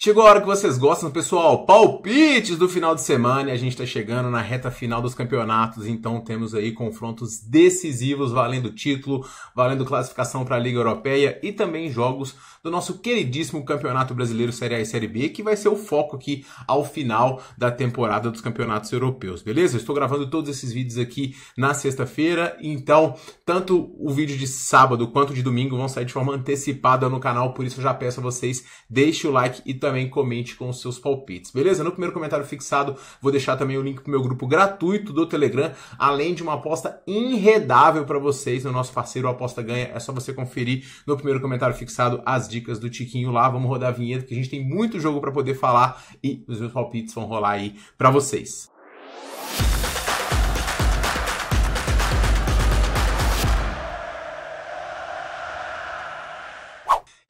Chegou a hora que vocês gostam, pessoal. Palpites do final de semana e a gente está chegando na reta final dos campeonatos, então temos aí confrontos decisivos valendo título, valendo classificação para a Liga Europeia e também jogos do nosso queridíssimo Campeonato Brasileiro Série A e Série B, que vai ser o foco aqui ao final da temporada dos campeonatos europeus, beleza? Eu estou gravando todos esses vídeos aqui na sexta-feira, então tanto o vídeo de sábado quanto de domingo vão sair de forma antecipada no canal, por isso eu já peço a vocês, deixe o like e também comente com os seus palpites, beleza? No primeiro comentário fixado, vou deixar também o link para o meu grupo gratuito do Telegram, além de uma aposta enredável para vocês no nosso parceiro Aposta Ganha. É só você conferir no primeiro comentário fixado as dicas do Tiquinho lá. Vamos rodar a vinheta, que a gente tem muito jogo para poder falar e os meus palpites vão rolar aí para vocês.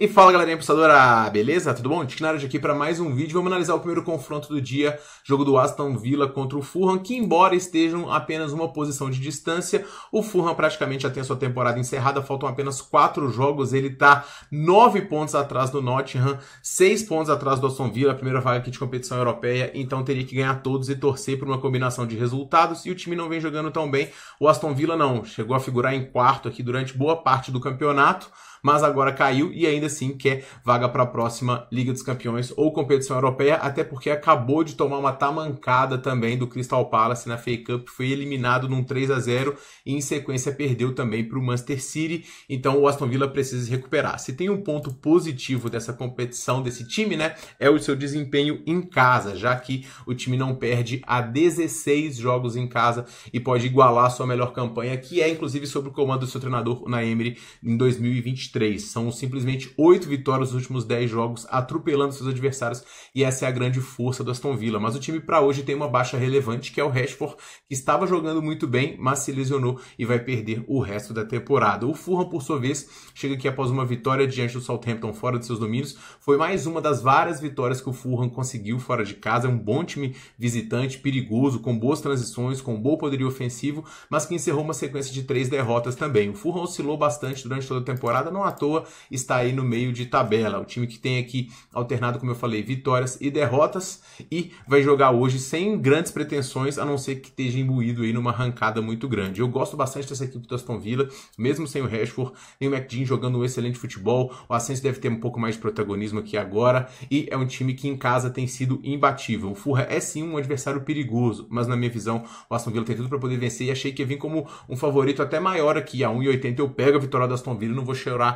E fala, galerinha apostadora, beleza? Tudo bom? Tiquinho aqui para mais um vídeo. Vamos analisar o primeiro confronto do dia, jogo do Aston Villa contra o Fulham, que embora estejam apenas uma posição de distância, o Fulham praticamente já tem a sua temporada encerrada, faltam apenas 4 jogos, ele tá 9 pontos atrás do Nottingham, 6 pontos atrás do Aston Villa, a primeira vaga aqui de competição europeia, então teria que ganhar todos e torcer por uma combinação de resultados, e o time não vem jogando tão bem. O Aston Villa não, chegou a figurar em quarto aqui durante boa parte do campeonato, mas agora caiu e ainda assim quer vaga para a próxima Liga dos Campeões ou competição europeia, até porque acabou de tomar uma tamancada também do Crystal Palace na FA Cup, foi eliminado num 3-0 e em sequência perdeu também para o Manchester City, então o Aston Villa precisa se recuperar. Se tem um ponto positivo dessa competição, desse time, né, é o seu desempenho em casa, já que o time não perde há 16 jogos em casa e pode igualar a sua melhor campanha, que é inclusive sob o comando do seu treinador Unai Emery em 2023. São simplesmente 8 vitórias nos últimos 10 jogos, atropelando seus adversários, e essa é a grande força do Aston Villa. Mas o time para hoje tem uma baixa relevante, que é o Rashford, que estava jogando muito bem, mas se lesionou e vai perder o resto da temporada. O Fulham, por sua vez, chega aqui após uma vitória diante do Southampton fora de seus domínios. Foi mais uma das várias vitórias que o Fulham conseguiu fora de casa. É um bom time visitante, perigoso, com boas transições, com bom poderio ofensivo, mas que encerrou uma sequência de 3 derrotas também. O Fulham oscilou bastante durante toda a temporada, não à toa está aí no meio de tabela. O time que tem aqui alternado, como eu falei, vitórias e derrotas, e vai jogar hoje sem grandes pretensões, a não ser que esteja imbuído aí numa arrancada muito grande. Eu gosto bastante dessa equipe do Aston Villa, mesmo sem o Rashford, tem o McGinn jogando um excelente futebol, o Asensio deve ter um pouco mais de protagonismo aqui agora, e é um time que em casa tem sido imbatível. O Fulham é sim um adversário perigoso, mas na minha visão o Aston Villa tem tudo para poder vencer, e achei que ia vir como um favorito até maior aqui, a 1,80 eu pego a vitória do Aston Villa, não vou chorar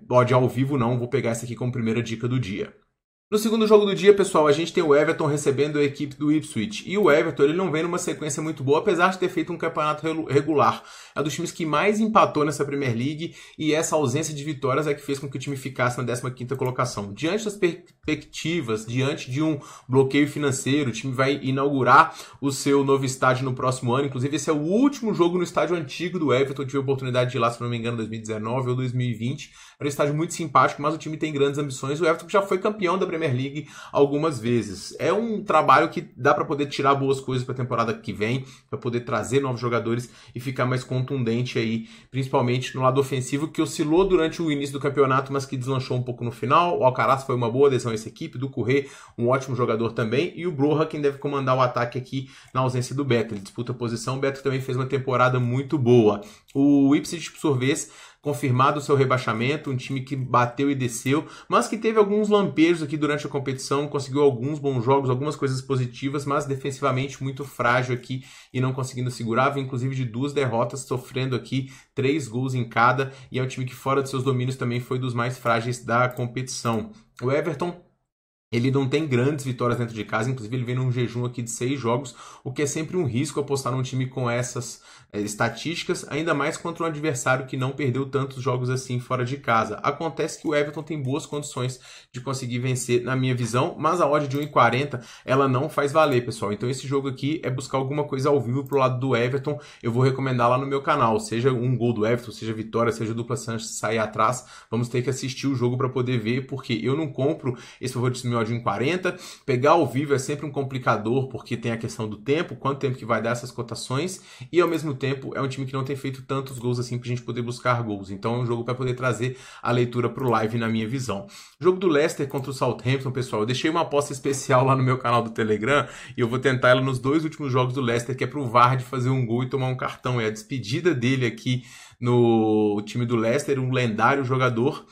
ódio ao vivo não, vou pegar essa aqui como primeira dica do dia. No segundo jogo do dia, pessoal, a gente tem o Everton recebendo a equipe do Ipswich. E o Everton, ele não vem numa sequência muito boa, apesar de ter feito um campeonato regular. É um dos times que mais empatou nessa Premier League, e essa ausência de vitórias é que fez com que o time ficasse na 15ª colocação. Diante das perspectivas, diante de um bloqueio financeiro, o time vai inaugurar o seu novo estádio no próximo ano. Inclusive, esse é o último jogo no estádio antigo do Everton. Eu tive a oportunidade de ir lá, se não me engano, 2019 ou 2020. Era um estádio muito simpático, mas o time tem grandes ambições. O Everton já foi campeão da Premier League algumas vezes. É um trabalho que dá para poder tirar boas coisas para a temporada que vem, para poder trazer novos jogadores e ficar mais contundente aí, principalmente no lado ofensivo, que oscilou durante o início do campeonato, mas que deslanchou um pouco no final. O Alcaraz foi uma boa adesão a essa equipe, do Corrêa, um ótimo jogador também, e o Broha, quem deve comandar o ataque aqui na ausência do Beto. Ele disputa a posição, o Beto também fez uma temporada muito boa. O Ipswich, por sua vez, confirmado o seu rebaixamento, um time que bateu e desceu, mas que teve alguns lampejos aqui durante a competição, conseguiu alguns bons jogos, algumas coisas positivas, mas defensivamente muito frágil aqui e não conseguindo segurar, inclusive de 2 derrotas, sofrendo aqui 3 gols em cada, e é um time que fora de seus domínios também foi dos mais frágeis da competição. O Everton, ele não tem grandes vitórias dentro de casa, inclusive ele vem num jejum aqui de 6 jogos, o que é sempre um risco apostar num time com essas estatísticas, ainda mais contra um adversário que não perdeu tantos jogos assim fora de casa. Acontece que o Everton tem boas condições de conseguir vencer, na minha visão, mas a odd de 1,40 ela não faz valer, pessoal. Então esse jogo aqui é buscar alguma coisa ao vivo pro lado do Everton. Eu vou recomendar lá no meu canal, seja um gol do Everton, seja vitória, seja dupla Sanches sair atrás, vamos ter que assistir o jogo para poder ver, porque eu não compro esse favoritismo a de 1,40. Pegar ao vivo é sempre um complicador, porque tem a questão do tempo, quanto tempo que vai dar essas cotações, e ao mesmo tempo é um time que não tem feito tantos gols assim pra gente poder buscar gols. Então é um jogo para poder trazer a leitura pro live na minha visão. Jogo do Leicester contra o Southampton, pessoal, eu deixei uma aposta especial lá no meu canal do Telegram e eu vou tentar ela nos 2 últimos jogos do Leicester, que é pro Vardy fazer um gol e tomar um cartão. É a despedida dele aqui no time do Leicester, um lendário jogador,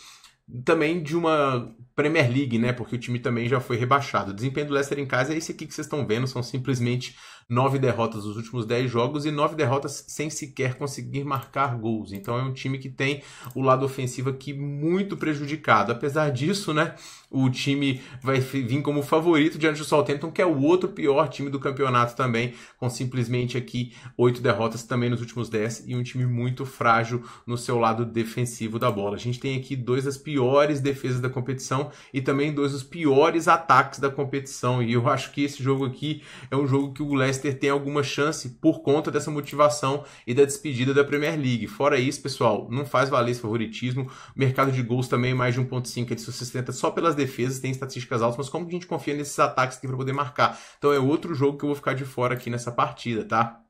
também de uma Premier League, né? Porque o time também já foi rebaixado. O desempenho do Leicester em casa é esse aqui que vocês estão vendo, são simplesmente 9 derrotas nos últimos 10 jogos e 9 derrotas sem sequer conseguir marcar gols. Então é um time que tem o lado ofensivo aqui muito prejudicado. Apesar disso, né, o time vai vir como favorito diante do Southampton, que é o outro pior time do campeonato também, com simplesmente aqui 8 derrotas também nos últimos 10 e um time muito frágil no seu lado defensivo da bola. A gente tem aqui 2 das piores defesas da competição e também 2 dos piores ataques da competição. E eu acho que esse jogo aqui é um jogo que o Leicester tem alguma chance por conta dessa motivação e da despedida da Premier League. Fora isso, pessoal, não faz valer esse favoritismo. O mercado de gols também, mais de 1,5, ele se sustenta só pelas defesas, tem estatísticas altas, mas como que a gente confia nesses ataques aqui para poder marcar? Então é outro jogo que eu vou ficar de fora aqui nessa partida, tá?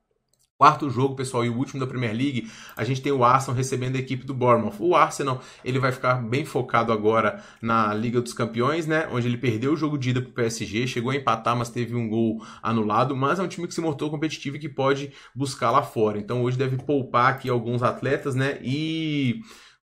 Quarto jogo, pessoal, e o último da Premier League, a gente tem o Arsenal recebendo a equipe do Bournemouth. O Arsenal, ele vai ficar bem focado agora na Liga dos Campeões, né? Onde ele perdeu o jogo de ida pro PSG, chegou a empatar, mas teve um gol anulado, mas é um time que se mostrou competitivo e que pode buscar lá fora. Então hoje deve poupar aqui alguns atletas, né? E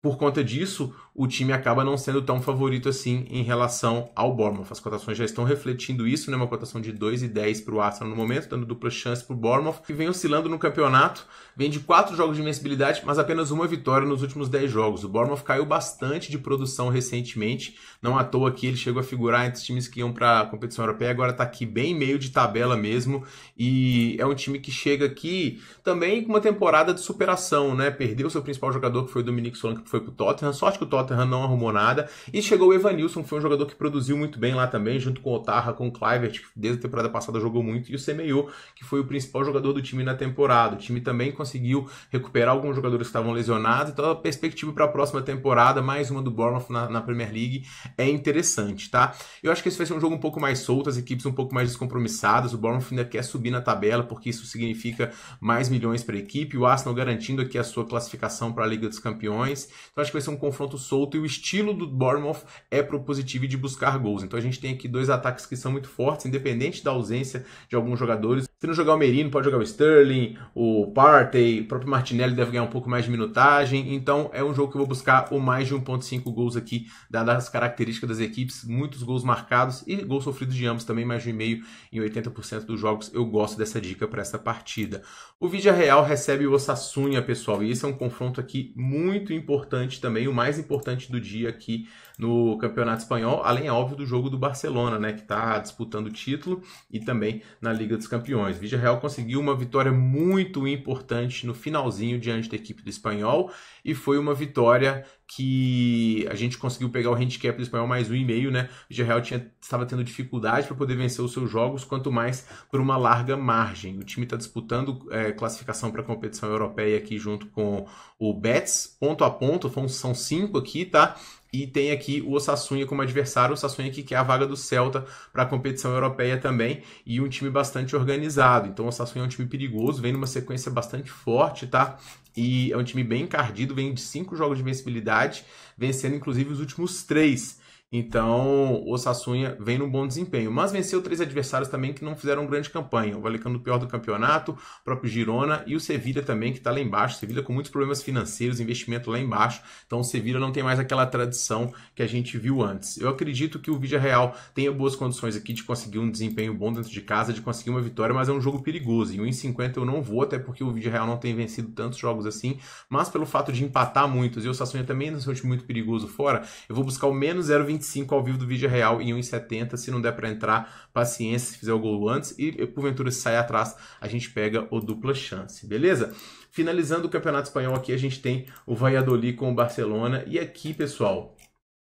por conta disso, o time acaba não sendo tão favorito assim em relação ao Bournemouth. As cotações já estão refletindo isso, né? Uma cotação de 2,10 para o Arsenal no momento, dando dupla chance para o Bournemouth, que vem oscilando no campeonato, vem de 4 jogos de invencibilidade, mas apenas uma vitória nos últimos 10 jogos. O Bournemouth caiu bastante de produção recentemente, não à toa que ele chegou a figurar entre os times que iam para a competição europeia, agora está aqui bem meio de tabela mesmo, e é um time que chega aqui também com uma temporada de superação, né? Perdeu seu principal jogador, que foi o Dominic Solanke, que foi para o Tottenham, sorte que o Tottenham não arrumou nada, e chegou o Evanilson, que foi um jogador que produziu muito bem lá também, junto com o Otarra, com o Kluivert, que desde a temporada passada jogou muito, e o Semedo, que foi o principal jogador do time na temporada. O time também conseguiu recuperar alguns jogadores que estavam lesionados, então a perspectiva para a próxima temporada, mais uma do Bournemouth na Premier League, é interessante, tá? Eu acho que esse vai ser um jogo um pouco mais solto, as equipes um pouco mais descompromissadas, o Bournemouth ainda quer subir na tabela, porque isso significa mais milhões para a equipe, o Arsenal garantindo aqui a sua classificação para a Liga dos Campeões, então acho que vai ser um confronto solto, e o estilo do Bournemouth é propositivo e de buscar gols. Então a gente tem aqui 2 ataques que são muito fortes, independente da ausência de alguns jogadores. Se não jogar o Merino, pode jogar o Sterling, o Partey, o próprio Martinelli deve ganhar um pouco mais de minutagem. Então é um jogo que eu vou buscar o mais de 1,5 gols aqui, dadas as características das equipes, muitos gols marcados e gols sofridos de ambos também, mais de 1,5 em 80% dos jogos. Eu gosto dessa dica para essa partida. O Villarreal recebe o Osasuna, pessoal, e esse é um confronto aqui muito importante também, o mais importante do dia aqui no Campeonato Espanhol, além, óbvio, do jogo do Barcelona, né, que está disputando o título, e também na Liga dos Campeões. O Villarreal conseguiu uma vitória muito importante no finalzinho diante da equipe do Espanhol, e foi uma vitória que a gente conseguiu pegar o handicap do Espanhol mais 1,5, né? O Villarreal estava tendo dificuldade para poder vencer os seus jogos, quanto mais por uma larga margem. O time está disputando classificação para a competição europeia aqui junto com o Betis, ponto a ponto, são 5 aqui, tá? E tem aqui o Osasuna como adversário, o Osasuna que quer a vaga do Celta para a competição europeia também, e um time bastante organizado. Então o Osasuna é um time perigoso, vem numa sequência bastante forte, tá? E é um time bem encardido, vem de 5 jogos de vencibilidade, vencendo inclusive os últimos 3. Então, o Osasuna vem num bom desempenho, mas venceu 3 adversários também que não fizeram grande campanha. O Vallecano, o pior do campeonato, o próprio Girona e o Sevilla também, que está lá embaixo. O Sevilla com muitos problemas financeiros, investimento lá embaixo. Então, o Sevilla não tem mais aquela tradição que a gente viu antes. Eu acredito que o Villarreal tenha boas condições aqui de conseguir um desempenho bom dentro de casa, de conseguir uma vitória, mas é um jogo perigoso. Em 1,50 eu não vou, até porque o Villarreal não tem vencido tantos jogos assim, mas pelo fato de empatar muitos e o Osasuna também não é um time muito perigoso fora, eu vou buscar o menos 0,25 ao vivo do Villarreal em 1,70. Se não der para entrar, paciência, se fizer o gol antes, e porventura se sair atrás, a gente pega o dupla chance, beleza? Finalizando o Campeonato Espanhol aqui, a gente tem o Valladolid com o Barcelona, e aqui, pessoal,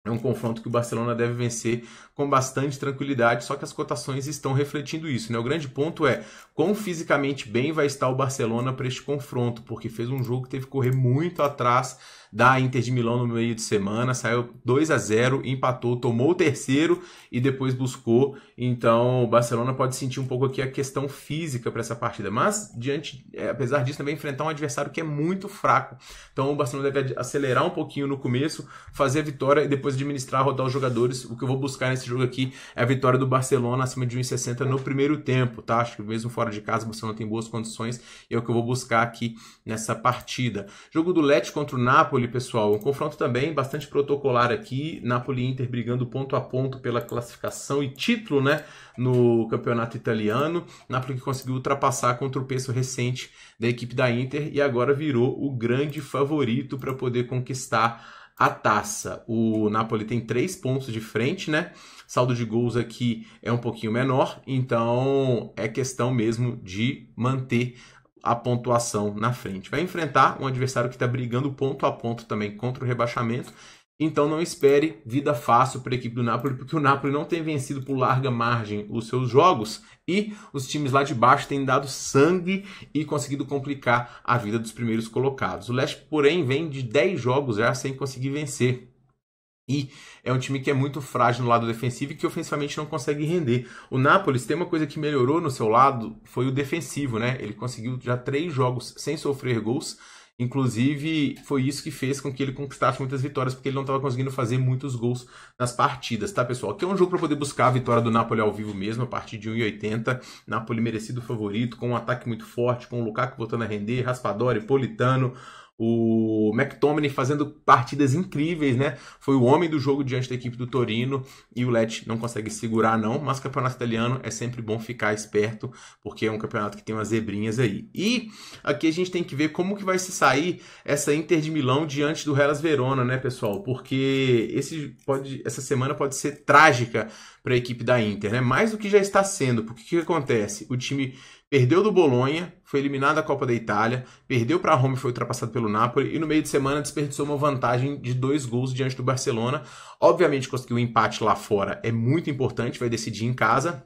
é um confronto que o Barcelona deve vencer com bastante tranquilidade, só que as cotações estão refletindo isso, né? O grande ponto é quão fisicamente bem vai estar o Barcelona para este confronto, porque fez um jogo que teve que correr muito atrás da Inter de Milão no meio de semana, saiu 2-0, empatou, tomou o terceiro e depois buscou. Então o Barcelona pode sentir um pouco aqui a questão física para essa partida, mas apesar disso também enfrentar um adversário que é muito fraco. Então o Barcelona deve acelerar um pouquinho no começo, fazer a vitória e depois administrar, rodar os jogadores. O que eu vou buscar nesse jogo aqui é a vitória do Barcelona acima de 1,60 no primeiro tempo, tá? Acho que mesmo fora de casa o Barcelona tem boas condições e é o que eu vou buscar aqui nessa partida. Jogo do Lecce contra o Napoli, pessoal, um confronto também bastante protocolar aqui, Napoli e Inter brigando ponto a ponto pela classificação e título, né, no campeonato italiano. Napoli que conseguiu ultrapassar contra o tropeço recente da equipe da Inter e agora virou o grande favorito para poder conquistar a taça. O Napoli tem 3 pontos de frente, né? Saldo de gols aqui é um pouquinho menor, então é questão mesmo de manter a pontuação na frente. Vai enfrentar um adversário que está brigando ponto a ponto também contra o rebaixamento. Então não espere vida fácil para a equipe do Napoli, porque o Napoli não tem vencido por larga margem os seus jogos e os times lá de baixo têm dado sangue e conseguido complicar a vida dos primeiros colocados. O Lecce, porém, vem de 10 jogos já sem conseguir vencer. E é um time que é muito frágil no lado defensivo e que ofensivamente não consegue render. O Napoli, se tem uma coisa que melhorou no seu lado, foi o defensivo, né? Ele conseguiu já 3 jogos sem sofrer gols. Inclusive, foi isso que fez com que ele conquistasse muitas vitórias, porque ele não estava conseguindo fazer muitos gols nas partidas, tá, pessoal? Aqui é um jogo para poder buscar a vitória do Napoli ao vivo mesmo, a partir de 1,80. Napoli merecido favorito, com um ataque muito forte, com o Lukaku voltando a render, Raspadori, Politano, o McTominay fazendo partidas incríveis, né? Foi o homem do jogo diante da equipe do Torino e o Lecce não consegue segurar não, mas o campeonato italiano é sempre bom ficar esperto, porque é um campeonato que tem umas zebrinhas aí. E aqui a gente tem que ver como que vai se sair essa Inter de Milão diante do Hellas Verona, né, pessoal? Porque essa semana pode ser trágica para a equipe da Inter, né? Mais do que já está sendo, porque o que acontece? O time perdeu do Bolonha, foi eliminado da Copa da Itália, perdeu para a Roma e foi ultrapassado pelo Napoli, e no meio de semana desperdiçou uma vantagem de 2 gols diante do Barcelona. Obviamente conseguiu um empate lá fora, é muito importante, vai decidir em casa,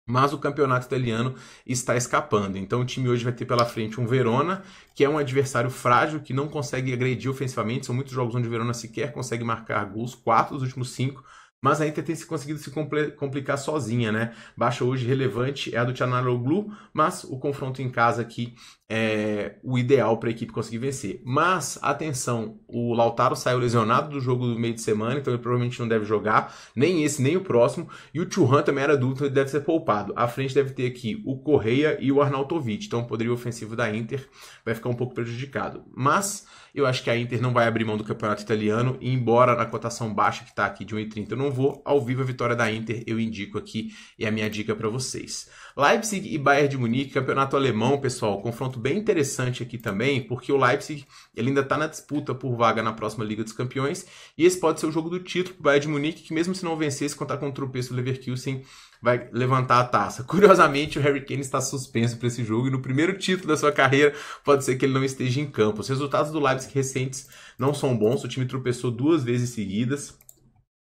mas o campeonato italiano está escapando. Então o time hoje vai ter pela frente um Verona, que é um adversário frágil, que não consegue agredir ofensivamente. São muitos jogos onde o Verona sequer consegue marcar gols, 4 dos últimos 5. Mas a Inter tem conseguido se complicar sozinha, né? Baixa hoje relevante é a do Çalhanoğlu, mas o confronto em casa aqui é o ideal para a equipe conseguir vencer. Mas, atenção, o Lautaro saiu lesionado do jogo do meio de semana, então ele provavelmente não deve jogar, nem esse, nem o próximo. E o Thuram também era dúvida, então ele deve ser poupado. À frente deve ter aqui o Correia e o Arnautovic, então o poderio ofensivo da Inter vai ficar um pouco prejudicado. Mas eu acho que a Inter não vai abrir mão do campeonato italiano, e embora na cotação baixa que está aqui de 1,30 eu não vou, ao vivo a vitória da Inter eu indico aqui, e é a minha dica para vocês. Leipzig e Bayern de Munique, campeonato alemão, pessoal, confronto bem interessante aqui também, porque o Leipzig ele ainda está na disputa por vaga na próxima Liga dos Campeões, e esse pode ser o jogo do título para o Bayern de Munique, que mesmo se não vencesse, contar com o tropeço do Leverkusen, vai levantar a taça. Curiosamente, o Harry Kane está suspenso para esse jogo, e no primeiro título da sua carreira pode ser que ele não esteja em campo. Os resultados do Leipzig recentes não são bons, o time tropeçou 2 vezes seguidas,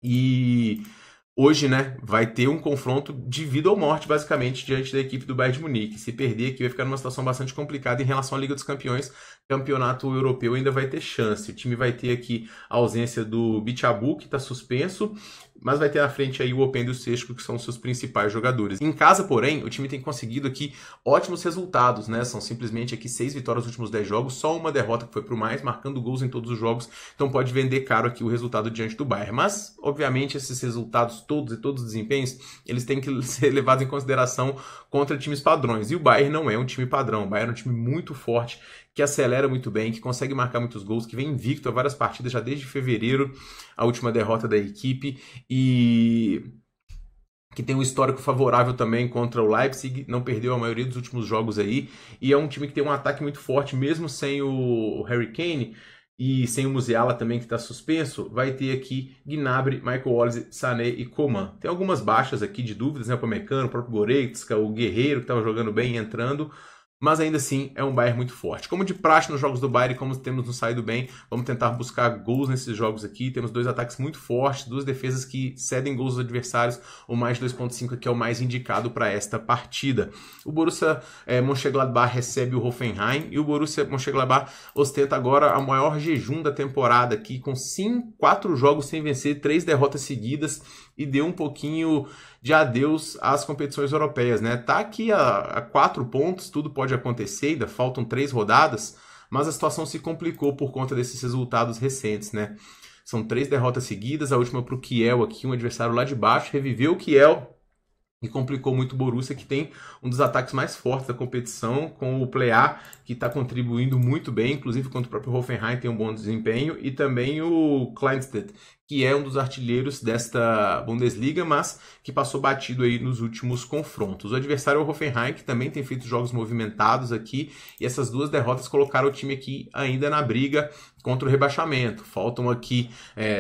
e hoje, né, vai ter um confronto de vida ou morte, basicamente, diante da equipe do Bayern de Munique. Se perder aqui, vai ficar numa situação bastante complicada em relação à Liga dos Campeões. Campeonato europeu ainda vai ter chance. O time vai ter aqui a ausência do Bichabu, que está suspenso, mas vai ter na frente aí o Openda e o Sesco, que são os seus principais jogadores. Em casa, porém, o time tem conseguido aqui ótimos resultados, né? São simplesmente aqui 6 vitórias nos últimos 10 jogos, só uma derrota que foi pro mais, marcando gols em todos os jogos, então pode vender caro aqui o resultado diante do Bayern. Mas, obviamente, esses resultados todos e todos os desempenhos, eles têm que ser levados em consideração contra times padrões. E o Bayern não é um time padrão, o Bayern é um time muito forte, que acelera muito bem, que consegue marcar muitos gols, que vem invicto a várias partidas já desde fevereiro, a última derrota da equipe, e que tem um histórico favorável também contra o Leipzig, não perdeu a maioria dos últimos jogos aí, e é um time que tem um ataque muito forte, mesmo sem o Harry Kane e sem o Musiala também, que está suspenso. Vai ter aqui Gnabry, Michael Olise, Sané e Coman. Tem algumas baixas aqui de dúvidas, né? O Upamecano, o próprio Goretzka, o Guerreiro, que estava jogando bem, entrando. mas ainda assim é um Bayern muito forte. Como de praxe nos jogos do Bayern, como temos nos saído bem, vamos tentar buscar gols nesses jogos aqui. Temos dois ataques muito fortes, duas defesas que cedem gols aos adversários. O mais de 2.5 aqui é o mais indicado para esta partida. O Borussia Mönchengladbach recebe o Hoffenheim e o Borussia Mönchengladbach ostenta agora o maior jejum da temporada aqui, com 4 jogos sem vencer, 3 derrotas seguidas, e deu um pouquinho de adeus às competições europeias, né? Tá aqui a 4 pontos, tudo pode acontecer, ainda faltam 3 rodadas, mas a situação se complicou por conta desses resultados recentes, né? São 3 derrotas seguidas, a última para o Kiel aqui, um adversário lá de baixo, reviveu o Kiel e complicou muito o Borussia, que tem um dos ataques mais fortes da competição, com o Plea, que está contribuindo muito bem, inclusive contra o próprio Hoffenheim tem um bom desempenho, e também o Kleinstedt, que é um dos artilheiros desta Bundesliga, mas que passou batido aí nos últimos confrontos. O adversário é o Hoffenheim, que também tem feito jogos movimentados aqui, e essas 2 derrotas colocaram o time aqui ainda na briga contra o rebaixamento. Faltam aqui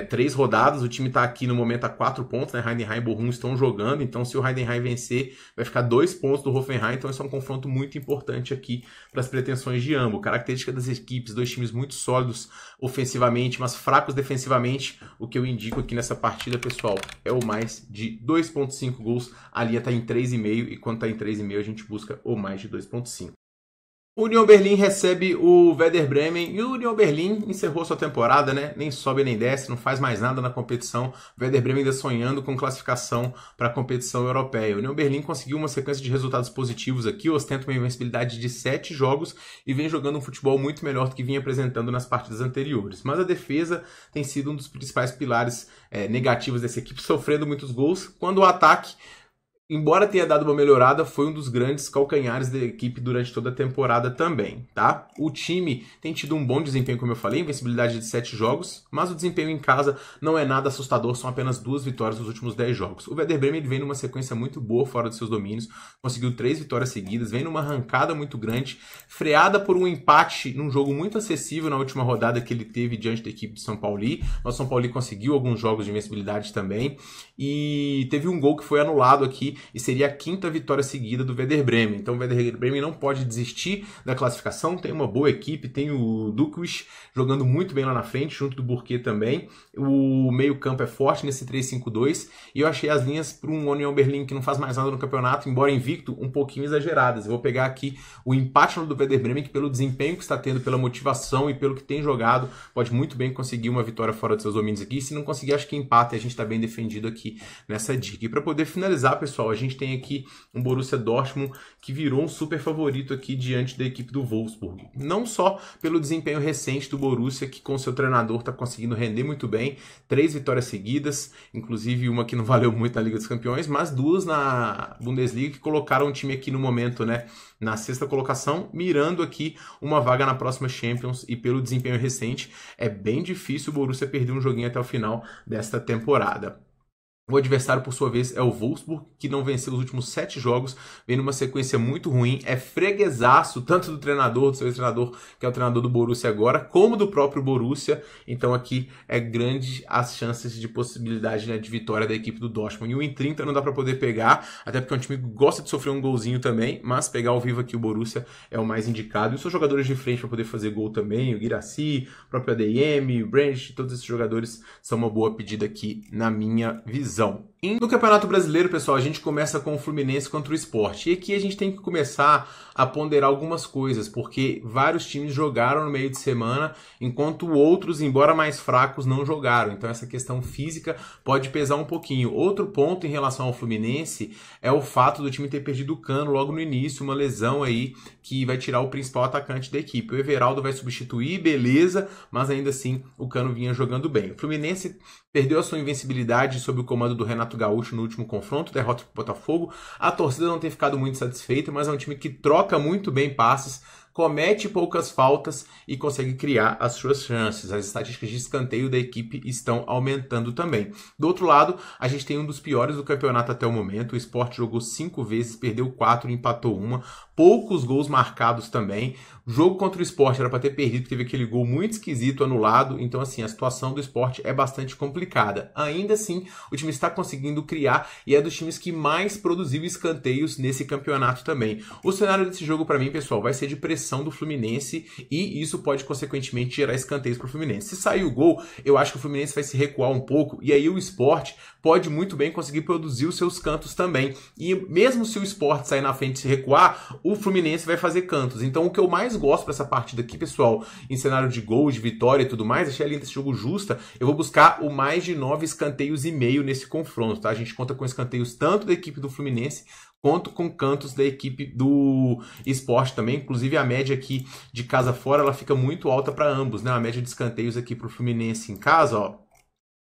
3 rodadas, o time está aqui no momento a 4 pontos, né? Heidenheim e Bochum estão jogando, então se o Heidenheim vencer, vai ficar 2 pontos do Hoffenheim, então esse é um confronto muito importante aqui para as pretensões de ambos. Característica das equipes, 2 times muito sólidos ofensivamente, mas fracos defensivamente. O que eu indico aqui nessa partida, pessoal, é o mais de 2.5 gols. A linha está em 3,5 e quando está em 3,5 a gente busca o mais de 2.5. O Union Berlin recebe o Werder Bremen e o Union Berlin encerrou sua temporada, né? Nem sobe nem desce, não faz mais nada na competição. O Werder Bremen ainda sonhando com classificação para a competição europeia. O Union Berlin conseguiu uma sequência de resultados positivos aqui, ostenta uma invencibilidade de 7 jogos e vem jogando um futebol muito melhor do que vinha apresentando nas partidas anteriores. Mas a defesa tem sido um dos principais pilares negativos dessa equipe, sofrendo muitos gols, quando o ataque, embora tenha dado uma melhorada, foi um dos grandes calcanhares da equipe durante toda a temporada também, tá? O time tem tido um bom desempenho, como eu falei, invencibilidade de 7 jogos, mas o desempenho em casa não é nada assustador, são apenas 2 vitórias nos últimos 10 jogos. O Werder Bremen vem numa sequência muito boa fora dos seus domínios, conseguiu 3 vitórias seguidas, vem numa arrancada muito grande, freada por um empate num jogo muito acessível na última rodada que ele teve diante da equipe de São Paulo. O São Paulo conseguiu alguns jogos de invencibilidade também, e teve um gol que foi anulado aqui, e seria a 5ª vitória seguida do Werder Bremen. Então o Werder Bremen não pode desistir da classificação, tem uma boa equipe, tem o Dukwis jogando muito bem lá na frente, junto do Burquet também. O meio campo é forte nesse 3-5-2, e eu achei as linhas para um Union Berlin que não faz mais nada no campeonato, embora invicto, um pouquinho exageradas. Eu vou pegar aqui o empate do Werder Bremen, que pelo desempenho que está tendo, pela motivação e pelo que tem jogado, pode muito bem conseguir uma vitória fora dos seus domínios aqui. Se não conseguir, acho que empate, a gente está bem defendido aqui nessa dica. E para poder finalizar, pessoal, a gente tem aqui um Borussia Dortmund que virou um super favorito aqui diante da equipe do Wolfsburg. Não só pelo desempenho recente do Borussia, que com seu treinador está conseguindo render muito bem, 3 vitórias seguidas, inclusive uma que não valeu muito na Liga dos Campeões, mas 2 na Bundesliga, que colocaram o time aqui no momento, né, na 6ª colocação, mirando aqui uma vaga na próxima Champions, e pelo desempenho recente é bem difícil o Borussia perder um joguinho até o final desta temporada. O adversário, por sua vez, é o Wolfsburg, que não venceu os últimos 7 jogos, vem numa sequência muito ruim, é freguesaço, tanto do treinador, do seu ex-treinador, que é o treinador do Borussia agora, como do próprio Borussia. Então aqui é grande as chances de possibilidade, né, de vitória da equipe do Dortmund. E o 1,30 não dá para poder pegar, até porque é um time que gosta de sofrer um golzinho também, mas pegar ao vivo aqui o Borussia é o mais indicado. E os seus jogadores de frente para poder fazer gol também, o Guirassy, o próprio ADM, o Brandt, todos esses jogadores são uma boa pedida aqui na minha visão. No Campeonato Brasileiro, pessoal, a gente começa com o Fluminense contra o Sport. E aqui a gente tem que começar a ponderar algumas coisas, porque vários times jogaram no meio de semana, enquanto outros, embora mais fracos, não jogaram. Então essa questão física pode pesar um pouquinho. Outro ponto em relação ao Fluminense é o fato do time ter perdido o Cano logo no início, uma lesão aí que vai tirar o principal atacante da equipe. O Everaldo vai substituir, beleza, mas ainda assim o Cano vinha jogando bem. O Fluminense perdeu a sua invencibilidade sob o comando do Renato Gaúcho no último confronto, derrota para o Botafogo. A torcida não tem ficado muito satisfeita, mas é um time que troca muito bem passes, comete poucas faltas e consegue criar as suas chances. As estatísticas de escanteio da equipe estão aumentando também. Do outro lado, a gente tem um dos piores do campeonato até o momento. O Sport jogou 5 vezes, perdeu 4 e empatou 1. Poucos gols marcados também. O jogo contra o Sport era para ter perdido, teve aquele gol muito esquisito anulado. Então, assim, a situação do Sport é bastante complicada. Ainda assim, o time está conseguindo criar e é dos times que mais produziu escanteios nesse campeonato também. O cenário desse jogo, para mim, pessoal, vai ser de pressão do Fluminense e isso pode, consequentemente, gerar escanteios para o Fluminense. Se sair o gol, eu acho que o Fluminense vai se recuar um pouco e aí o Sport pode muito bem conseguir produzir os seus cantos também. E mesmo se o Sport sair na frente e se recuar, o Fluminense vai fazer cantos. Então, o que eu mais gosto para essa partida aqui, pessoal, em cenário de gol, de vitória e tudo mais, achei a linha desse jogo justa, eu vou buscar o mais de 9 escanteios e meio nesse confronto, tá? A gente conta com escanteios tanto da equipe do Fluminense quanto com cantos da equipe do Sport também. Inclusive a média aqui de casa fora, ela fica muito alta para ambos, né? A média de escanteios aqui para o Fluminense em casa, ó,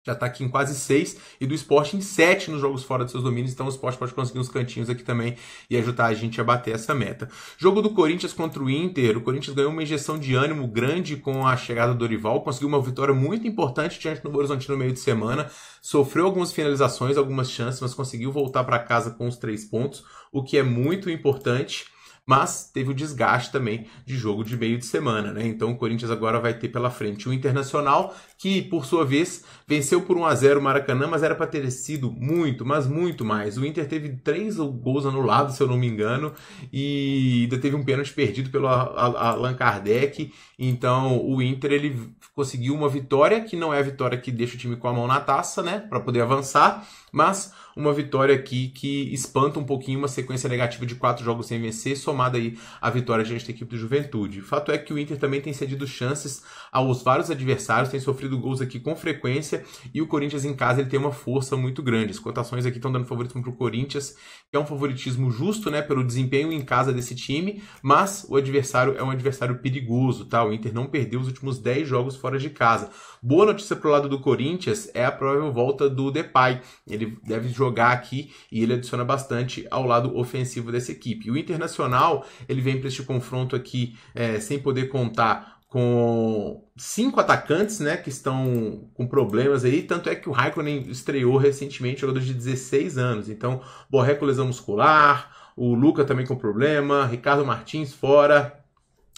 já está aqui em quase 6 e do Sport em 7 nos jogos fora de seus domínios. Então o Sport pode conseguir uns cantinhos aqui também e ajudar a gente a bater essa meta. Jogo do Corinthians contra o Inter. O Corinthians ganhou uma injeção de ânimo grande com a chegada do Dorival. Conseguiu uma vitória muito importante diante do Novo Horizontino no meio de semana. Sofreu algumas finalizações, algumas chances, mas conseguiu voltar para casa com os 3 pontos, o que é muito importante. Mas teve o desgaste também de jogo de meio de semana, né? Então o Corinthians agora vai ter pela frente o Internacional, que por sua vez venceu por 1-0 o Maracanã, mas era para ter sido muito, mas muito mais. O Inter teve 3 gols anulados, se eu não me engano, e ainda teve um pênalti perdido pelo Allan Kardec. Então o Inter ele conseguiu uma vitória, que não é a vitória que deixa o time com a mão na taça, né? Para poder avançar, mas uma vitória aqui que espanta um pouquinho uma sequência negativa de 4 jogos sem vencer, somada aí à vitória diante da equipe do Juventude. O fato é que o Inter também tem cedido chances aos vários adversários, tem sofrido gols aqui com frequência, e o Corinthians em casa ele tem uma força muito grande. As cotações aqui estão dando favoritismo para o Corinthians, que é um favoritismo justo, né, pelo desempenho em casa desse time, mas o adversário é um adversário perigoso, tá? O Inter não perdeu os últimos 10 jogos fora de casa. Boa notícia pro lado do Corinthians é a provável volta do Depay. Ele deve jogar aqui e ele adiciona bastante ao lado ofensivo dessa equipe. O Internacional, ele vem para este confronto aqui sem poder contar com 5 atacantes, né, que estão com problemas aí, tanto é que o Raikkonen estreou recentemente, jogador de 16 anos. Então, Borré com lesão muscular, o Luca também com problema, Ricardo Martins fora.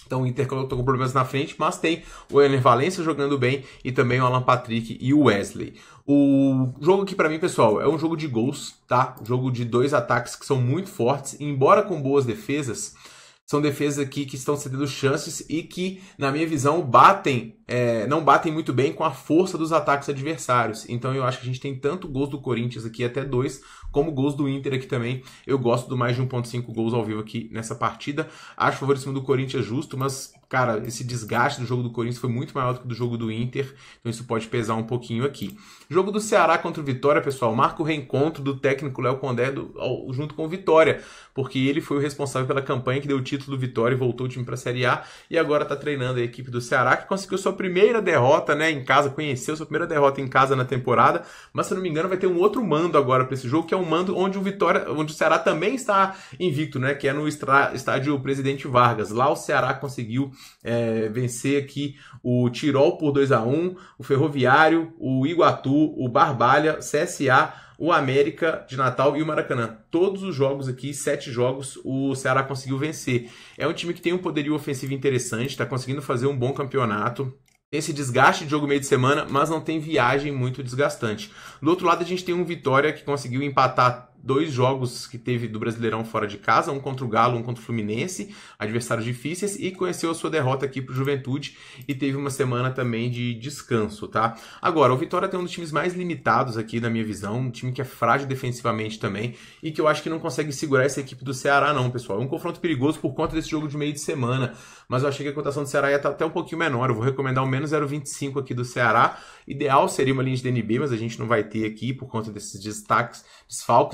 Então o Inter está com problemas na frente, mas tem o Ener Valencia jogando bem e também o Alan Patrick e o Wesley. O jogo aqui para mim, pessoal, é um jogo de gols, tá? Um jogo de 2 ataques que são muito fortes, embora com boas defesas. São defesas aqui que estão cedendo chances e que, na minha visão, não batem muito bem com a força dos ataques adversários. Então eu acho que a gente tem tanto gols do Corinthians aqui, até 2, como gols do Inter aqui também. Eu gosto do mais de 1.5 gols ao vivo aqui nessa partida. Acho o favoritismo do Corinthians justo, mas, cara, esse desgaste do jogo do Corinthians foi muito maior do que do jogo do Inter, então isso pode pesar um pouquinho aqui. Jogo do Ceará contra o Vitória, pessoal, marca o reencontro do técnico Léo Condé junto com o Vitória, porque ele foi o responsável pela campanha que deu o título do Vitória e voltou o time para a Série A, e agora está treinando a equipe do Ceará, que conseguiu sua primeira derrota, né, em casa, conheceu sua primeira derrota em casa na temporada, mas se não me engano vai ter um outro mando agora para esse jogo, que é um mando onde o Ceará também está invicto, né, que é no estádio Presidente Vargas. Lá o Ceará conseguiu vencer aqui o Tirol por 2-1, o Ferroviário, o Iguatu, o Barbalha, CSA, o América de Natal e o Maracanã. Todos os jogos aqui, 7 jogos, o Ceará conseguiu vencer. É um time que tem um poderio ofensivo interessante, está conseguindo fazer um bom campeonato. Tem esse desgaste de jogo meio de semana, mas não tem viagem muito desgastante. Do outro lado, a gente tem um Vitória que conseguiu empatar 2 jogos que teve do Brasileirão fora de casa, um contra o Galo, um contra o Fluminense, adversários difíceis, e conheceu a sua derrota aqui para o Juventude e teve uma semana também de descanso, tá? Agora, o Vitória tem um dos times mais limitados aqui na minha visão, um time que é frágil defensivamente também e que eu acho que não consegue segurar essa equipe do Ceará não, pessoal. É um confronto perigoso por conta desse jogo de meio de semana, mas eu achei que a cotação do Ceará ia estar até um pouquinho menor. Eu vou recomendar o menos 0,25 aqui do Ceará. Ideal seria uma linha de DNB, mas a gente não vai ter aqui por conta desses desfalques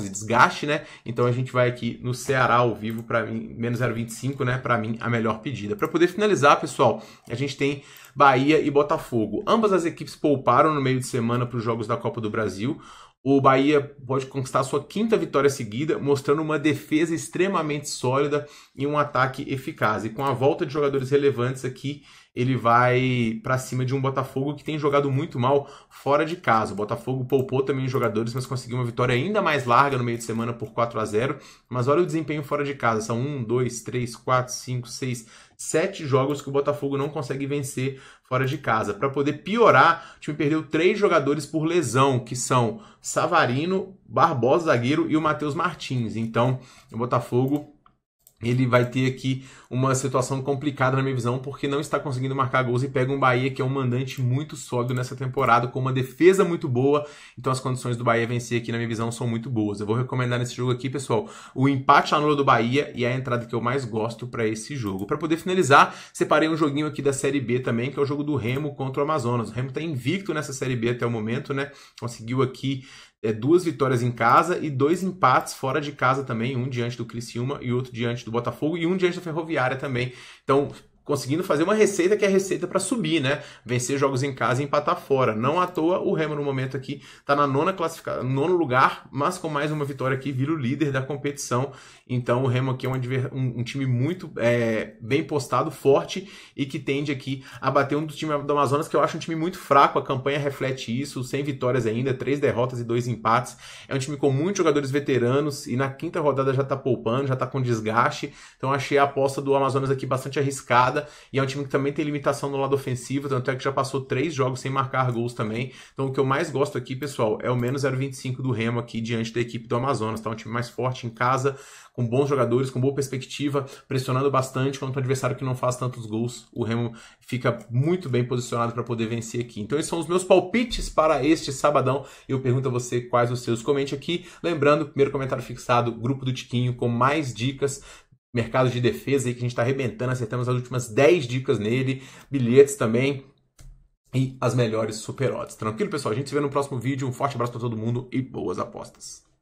e desgaste, né? Então a gente vai aqui no Ceará ao vivo, para mim, menos 0,25, né? Para mim, a melhor pedida. Para poder finalizar, pessoal, a gente tem Bahia e Botafogo. Ambas as equipes pouparam no meio de semana para os jogos da Copa do Brasil. o Bahia pode conquistar a sua quinta vitória seguida, mostrando uma defesa extremamente sólida e um ataque eficaz. E com a volta de jogadores relevantes aqui, ele vai para cima de um Botafogo que tem jogado muito mal fora de casa. O Botafogo poupou também os jogadores, mas conseguiu uma vitória ainda mais larga no meio de semana por 4-0. Mas olha o desempenho fora de casa. São 1, 2, 3, 4, 5, 6, 7 jogos que o Botafogo não consegue vencer fora de casa. Para poder piorar, o time perdeu 3 jogadores por lesão, que são Savarino, Barbosa, zagueiro, e o Matheus Martins. Então, o Botafogo ele vai ter aqui uma situação complicada na minha visão, porque não está conseguindo marcar gols e pega um Bahia que é um mandante muito sólido nessa temporada, com uma defesa muito boa. Então as condições do Bahia vencer aqui, na minha visão, são muito boas. Eu vou recomendar nesse jogo aqui, pessoal, o empate anula do Bahia e a entrada que eu mais gosto para esse jogo. Para poder finalizar, separei um joguinho aqui da Série B também, que é o jogo do Remo contra o Amazonas. O Remo está invicto nessa Série B até o momento, né? Conseguiu aqui 2 vitórias em casa e 2 empates fora de casa também, um diante do Criciúma e outro diante do Botafogo e um diante da Ferroviária também. Então, conseguindo fazer uma receita que é a receita para subir, né? Vencer jogos em casa e empatar fora. Não à toa, o Remo no momento aqui está na nono lugar, mas com mais uma vitória aqui, vira o líder da competição. Então o Remo aqui é um time muito bem postado, forte e que tende aqui a bater um do time do Amazonas, que eu acho um time muito fraco. A campanha reflete isso, sem vitórias ainda, 3 derrotas e 2 empates. É um time com muitos jogadores veteranos e na quinta rodada já está poupando, já está com desgaste. Então achei a aposta do Amazonas aqui bastante arriscada. E é um time que também tem limitação no lado ofensivo, tanto é que já passou 3 jogos sem marcar gols também. Então o que eu mais gosto aqui, pessoal, é o menos 0,25 do Remo aqui diante da equipe do Amazonas. Tá um time mais forte em casa, com bons jogadores, com boa perspectiva, pressionando bastante contra um adversário que não faz tantos gols. O Remo fica muito bem posicionado para poder vencer aqui. Então esses são os meus palpites para este sabadão. Eu pergunto a você quais os seus. Comente aqui. Lembrando, primeiro comentário fixado, grupo do Tiquinho com mais dicas, mercado de defesa aí que a gente está arrebentando, acertamos as últimas 10 dicas nele, bilhetes também e as melhores super odds. Tranquilo, pessoal? A gente se vê no próximo vídeo. Um forte abraço para todo mundo e boas apostas.